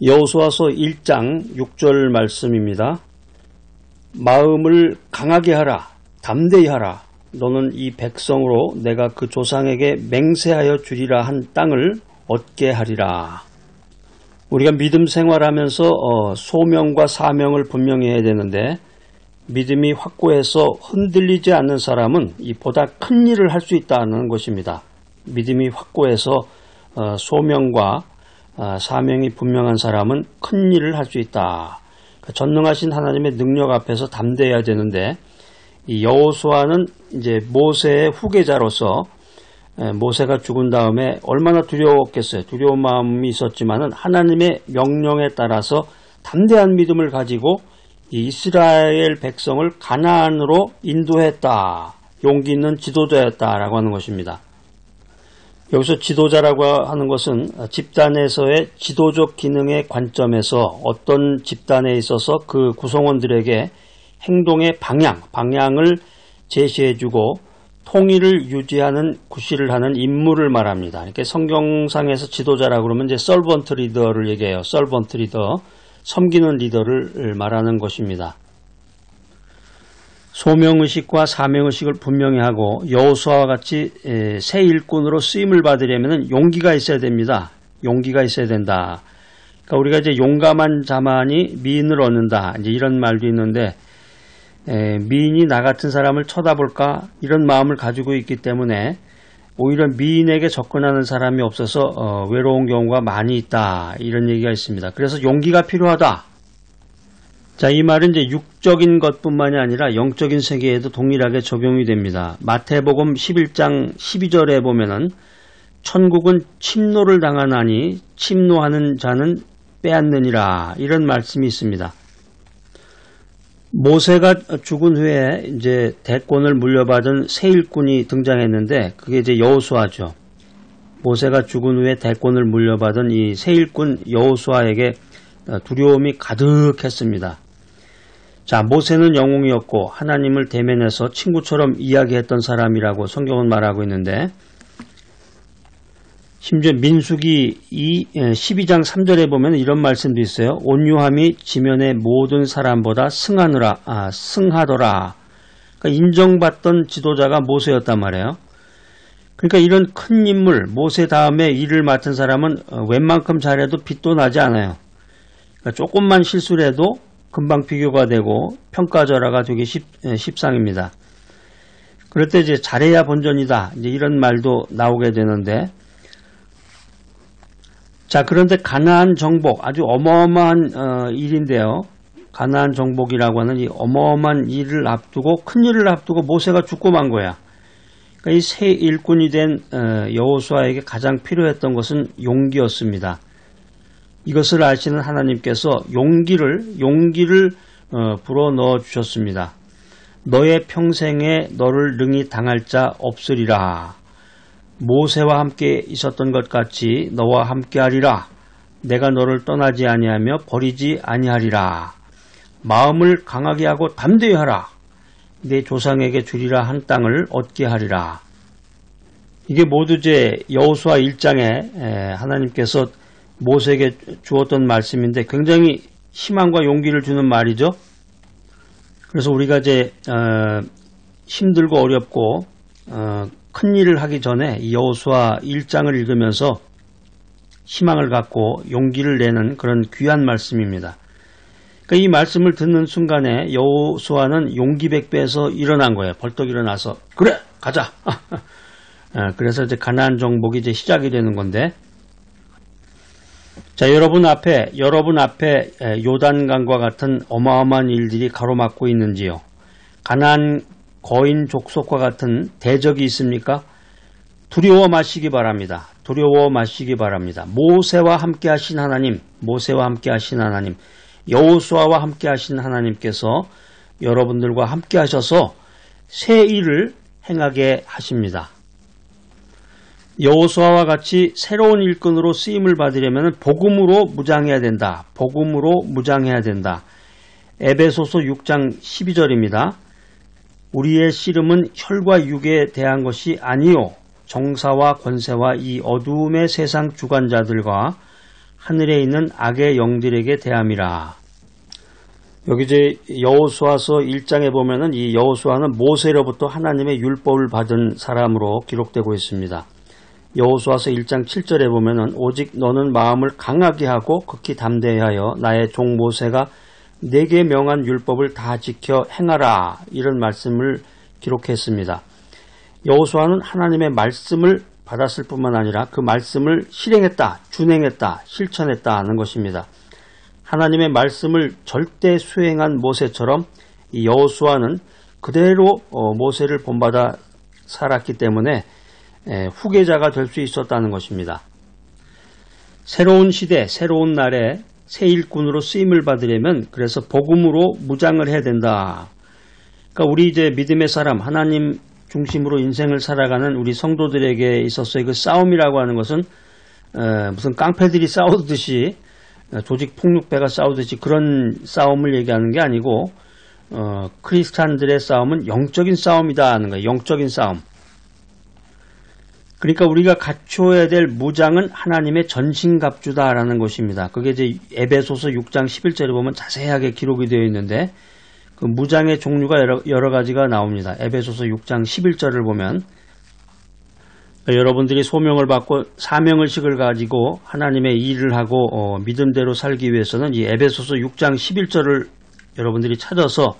여호수아서 1장 6절 말씀입니다. 마음을 강하게 하라, 담대히 하라. 너는 이 백성으로 내가 그 조상에게 맹세하여 주리라 한 땅을 얻게 하리라. 우리가 믿음 생활하면서 소명과 사명을 분명히 해야 되는데, 믿음이 확고해서 흔들리지 않는 사람은 이 보다 큰 일을 할 수 있다는 것입니다. 믿음이 확고해서 소명과 사명이 분명한 사람은 큰 일을 할 수 있다. 전능하신 하나님의 능력 앞에서 담대해야 되는데, 이 여호수아는 이제 모세의 후계자로서 모세가 죽은 다음에 얼마나 두려웠겠어요. 두려운 마음이 있었지만은 하나님의 명령에 따라서 담대한 믿음을 가지고 이 이스라엘 백성을 가나안으로 인도했다. 용기 있는 지도자였다라고 하는 것입니다. 여기서 지도자라고 하는 것은 집단에서의 지도적 기능의 관점에서 어떤 집단에 있어서 그 구성원들에게 행동의 방향을 제시해주고 통일을 유지하는 구실을 하는 임무를 말합니다. 이렇게 성경상에서 지도자라고 그러면 이제 서번트 리더를 얘기해요. 서번트 리더, 섬기는 리더를 말하는 것입니다. 소명의식과 사명의식을 분명히 하고 여호수아와 같이 새 일꾼으로 쓰임을 받으려면 용기가 있어야 됩니다. 용기가 있어야 된다. 그러니까 우리가 이제 용감한 자만이 미인을 얻는다. 이제 이런 말도 있는데, 미인이 나 같은 사람을 쳐다볼까? 이런 마음을 가지고 있기 때문에 오히려 미인에게 접근하는 사람이 없어서 외로운 경우가 많이 있다. 이런 얘기가 있습니다. 그래서 용기가 필요하다. 자, 이 말은 이제 육적인 것뿐만이 아니라 영적인 세계에도 동일하게 적용이 됩니다. 마태복음 11장 12절에 보면은 천국은 침노를 당하나니 침노하는 자는 빼앗느니라. 이런 말씀이 있습니다. 모세가 죽은 후에 이제 대권을 물려받은 새 일꾼이 등장했는데, 그게 이제 여호수아죠. 모세가 죽은 후에 대권을 물려받은 이 새 일꾼 여호수아에게 두려움이 가득했습니다. 자, 모세는 영웅이었고 하나님을 대면해서 친구처럼 이야기했던 사람이라고 성경은 말하고 있는데, 심지어 민수기 12장 3절에 보면 이런 말씀도 있어요. 온유함이 지면의 모든 사람보다 승하더라. 그러니까 인정받던 지도자가 모세였단 말이에요. 그러니까 이런 큰 인물, 모세 다음에 일을 맡은 사람은 웬만큼 잘해도 빛도 나지 않아요. 그러니까 조금만 실수를 해도 금방 비교가 되고 평가절하가 되기 십상입니다. 그럴 때 이제 잘해야 본전이다. 이제 이런 말도 나오게 되는데, 자, 그런데 가나안 정복, 아주 어마어마한 일인데요. 가나안 정복이라고 하는 이 어마어마한 일을 앞두고, 큰 일을 앞두고 모세가 죽고 만 거야. 그러니까 이 새 일꾼이 된 여호수아에게 가장 필요했던 것은 용기였습니다. 이것을 아시는 하나님께서 용기를 불어넣어 주셨습니다. 너의 평생에 너를 능히 당할 자 없으리라. 모세와 함께 있었던 것 같이 너와 함께하리라. 내가 너를 떠나지 아니하며 버리지 아니하리라. 마음을 강하게 하고 담대히 하라. 내 조상에게 주리라 한 땅을 얻게 하리라. 이게 모두 제 여호수아 1장에 하나님께서 모세에게 주었던 말씀인데 굉장히 희망과 용기를 주는 말이죠. 그래서 우리가 이제 힘들고 어렵고 큰 일을 하기 전에 이 여호수아 1장을 읽으면서 희망을 갖고 용기를 내는 그런 귀한 말씀입니다. 그러니까 이 말씀을 듣는 순간에 여호수아는 용기 백배에서 일어난 거예요. 벌떡 일어나서 그래 가자. 그래서 이제 가나안 정복이 이제 시작이 되는 건데, 자, 여러분 앞에 요단강과 같은 어마어마한 일들이 가로막고 있는지요? 가나안 거인 족속과 같은 대적이 있습니까? 두려워 마시기 바랍니다. 두려워 마시기 바랍니다. 모세와 함께 하신 하나님, 여호수아와 함께 하신 하나님께서 여러분들과 함께 하셔서 새 일을 행하게 하십니다. 여호수아와 같이 새로운 일꾼으로 쓰임을 받으려면 복음으로 무장해야 된다. 에베소서 6장 12절입니다. 우리의 씨름은 혈과 육에 대한 것이 아니요 정사와 권세와 이 어두움의 세상 주관자들과 하늘에 있는 악의 영들에게 대함이라. 여기 이제 여호수아서 1장에 보면은 이 여호수아는 모세로부터 하나님의 율법을 받은 사람으로 기록되고 있습니다. 여호수아서 1장 7절에 보면은 오직 너는 마음을 강하게 하고 극히 담대하여 나의 종 모세가 내게 명한 율법을 다 지켜 행하라, 이런 말씀을 기록했습니다. 여호수아는 하나님의 말씀을 받았을 뿐만 아니라 그 말씀을 실행했다, 준행했다, 실천했다 하는 것입니다. 하나님의 말씀을 절대 수행한 모세처럼 이 여호수아는 그대로 모세를 본받아 살았기 때문에 후계자가 될 수 있었다는 것입니다. 새로운 시대, 새로운 날에 새 일꾼으로 쓰임을 받으려면 그래서 복음으로 무장을 해야 된다. 그러니까 우리 이제 믿음의 사람, 하나님 중심으로 인생을 살아가는 우리 성도들에게 있어서의 그 싸움이라고 하는 것은 무슨 깡패들이 싸우듯이, 조직 폭력배가 싸우듯이 그런 싸움을 얘기하는 게 아니고 크리스찬들의 싸움은 영적인 싸움이다 하는 거예요. 영적인 싸움. 그러니까 우리가 갖춰야 될 무장은 하나님의 전신갑주다라는 것입니다. 그게 이제 에베소서 6장 11절에 보면 자세하게 기록이 되어 있는데 그 무장의 종류가 여러 가지가 나옵니다. 에베소서 6장 11절을 보면 여러분들이 소명을 받고 사명의식을 가지고 하나님의 일을 하고 믿음대로 살기 위해서는 이 에베소서 6장 11절을 여러분들이 찾아서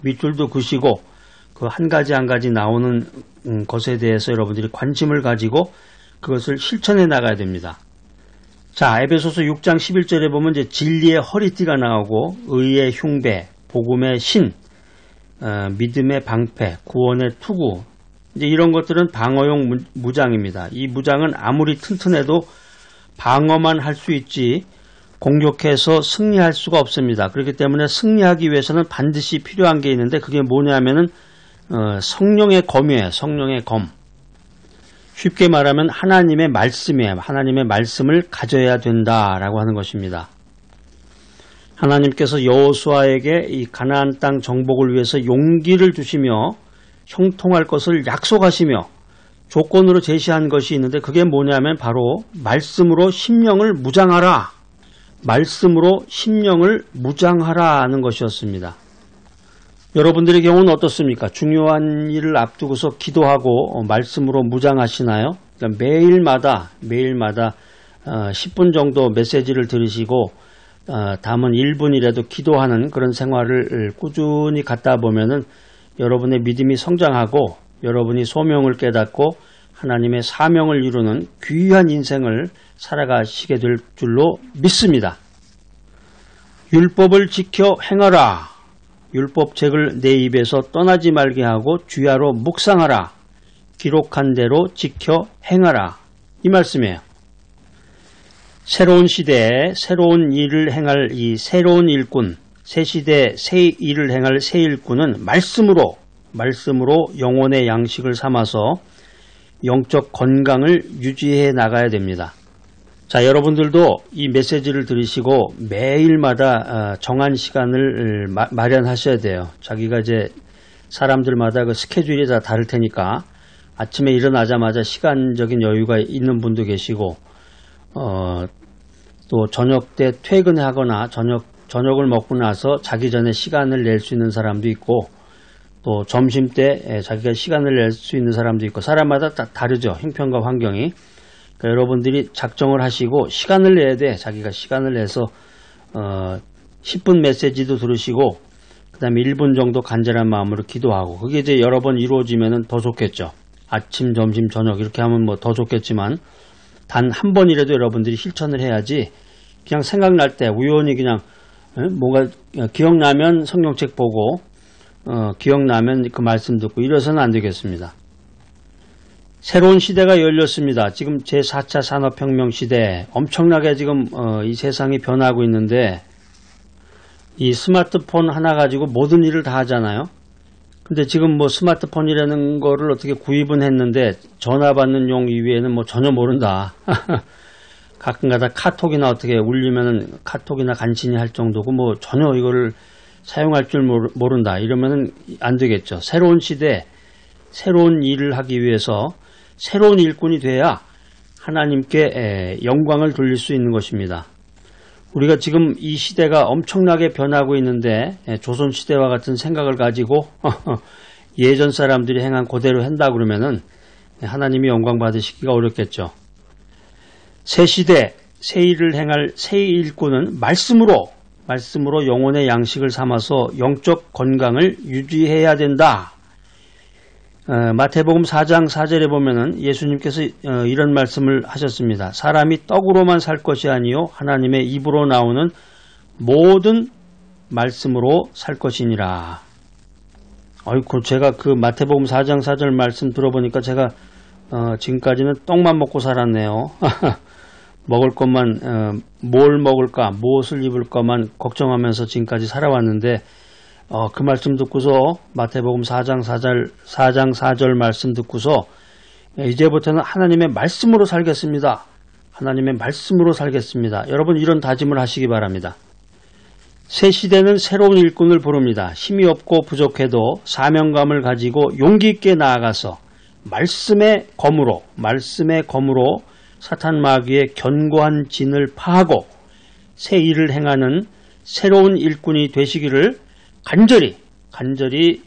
밑줄도 그시고 그 한 가지 한 가지 나오는 것에 대해서 여러분들이 관심을 가지고 그것을 실천해 나가야 됩니다. 자, 에베소서 6장 11절에 보면 이제 진리의 허리띠가 나오고 의의 흉배, 복음의 신, 믿음의 방패, 구원의 투구, 이제 이런 것들은 방어용 무장입니다. 이 무장은 아무리 튼튼해도 방어만 할 수 있지 공격해서 승리할 수가 없습니다. 그렇기 때문에 승리하기 위해서는 반드시 필요한 게 있는데 그게 뭐냐면은 성령의 검이에요. 성령의 검. 쉽게 말하면 하나님의 말씀이에요. 하나님의 말씀을 가져야 된다라고 하는 것입니다. 하나님께서 여호수아에게 이 가나안 땅 정복을 위해서 용기를 주시며 형통할 것을 약속하시며 조건으로 제시한 것이 있는데 그게 뭐냐면 바로 말씀으로 심령을 무장하라. 말씀으로 심령을 무장하라 하는 것이었습니다. 여러분들의 경우는 어떻습니까? 중요한 일을 앞두고서 기도하고 말씀으로 무장하시나요? 그러니까 매일마다 10분 정도 메시지를 들으시고 담은 1분이라도 기도하는 그런 생활을 꾸준히 갖다 보면은 여러분의 믿음이 성장하고 여러분이 소명을 깨닫고 하나님의 사명을 이루는 귀한 인생을 살아가시게 될 줄로 믿습니다. 율법을 지켜 행하라. 율법책을 내 입에서 떠나지 말게 하고 주야로 묵상하라. 기록한 대로 지켜 행하라. 이 말씀이에요. 새로운 시대에 새로운 일을 행할 이 새로운 일꾼, 새 시대에 새 일을 행할 새 일꾼은 말씀으로 영혼의 양식을 삼아서 영적 건강을 유지해 나가야 됩니다. 자, 여러분들도 이 메시지를 들으시고 매일마다 정한 시간을 마련하셔야 돼요. 자기가 이제 사람들마다 그 스케줄이 다 다를 테니까 아침에 일어나자마자 시간적인 여유가 있는 분도 계시고 또 저녁 때 퇴근하거나 저녁을 먹고 나서 자기 전에 시간을 낼 수 있는 사람도 있고 또 점심 때 자기가 시간을 낼 수 있는 사람도 있고 사람마다 다 다르죠. 형편과 환경이. 그러니까 여러분들이 작정을 하시고 시간을 내야 돼. 자기가 시간을 내서 10분 메시지도 들으시고 그 다음에 1분 정도 간절한 마음으로 기도하고 그게 이제 여러 번 이루어지면 더 좋겠죠. 아침, 점심, 저녁 이렇게 하면 뭐 더 좋겠지만 단 한 번이라도 여러분들이 실천을 해야지 그냥 생각날 때 우연히 그냥 뭔가 기억나면 성경책 보고 기억나면 그 말씀 듣고 이래서는 안 되겠습니다. 새로운 시대가 열렸습니다. 지금 제4차 산업혁명 시대 엄청나게 지금 이 세상이 변하고 있는데 이 스마트폰 하나 가지고 모든 일을 다 하잖아요. 근데 지금 뭐 스마트폰이라는 거를 어떻게 구입은 했는데 전화 받는 용 이외에는 뭐 전혀 모른다. 가끔가다 카톡이나 어떻게 울리면은 카톡이나 간신히 할 정도고 뭐 전혀 이거를 사용할 줄 모른다. 이러면은 안 되겠죠. 새로운 시대, 새로운 일을 하기 위해서 새로운 일꾼이 돼야 하나님께 영광을 돌릴 수 있는 것입니다. 우리가 지금 이 시대가 엄청나게 변하고 있는데 조선시대와 같은 생각을 가지고 예전 사람들이 행한 그대로 한다 그러면은 하나님이 영광 받으시기가 어렵겠죠. 새 시대, 새 일을 행할 새 일꾼은 말씀으로 영혼의 양식을 삼아서 영적 건강을 유지해야 된다. 마태복음 4장 4절에 보면은 예수님께서 이런 말씀을 하셨습니다. 사람이 떡으로만 살 것이 아니요 하나님의 입으로 나오는 모든 말씀으로 살 것이니라. 아이고, 제가 그 마태복음 4장 4절 말씀 들어보니까 제가 지금까지는 떡만 먹고 살았네요. 먹을 것만 뭘 먹을까, 무엇을 입을까만 걱정하면서 지금까지 살아왔는데 그 말씀 듣고서 마태복음 4장 4절 말씀 듣고서 이제부터는 하나님의 말씀으로 살겠습니다. 하나님의 말씀으로 살겠습니다. 여러분 이런 다짐을 하시기 바랍니다. 새 시대는 새로운 일꾼을 부릅니다. 힘이 없고 부족해도 사명감을 가지고 용기 있게 나아가서 말씀의 검으로 사탄 마귀의 견고한 진을 파하고 새 일을 행하는 새로운 일꾼이 되시기를 간절히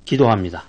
기도합니다.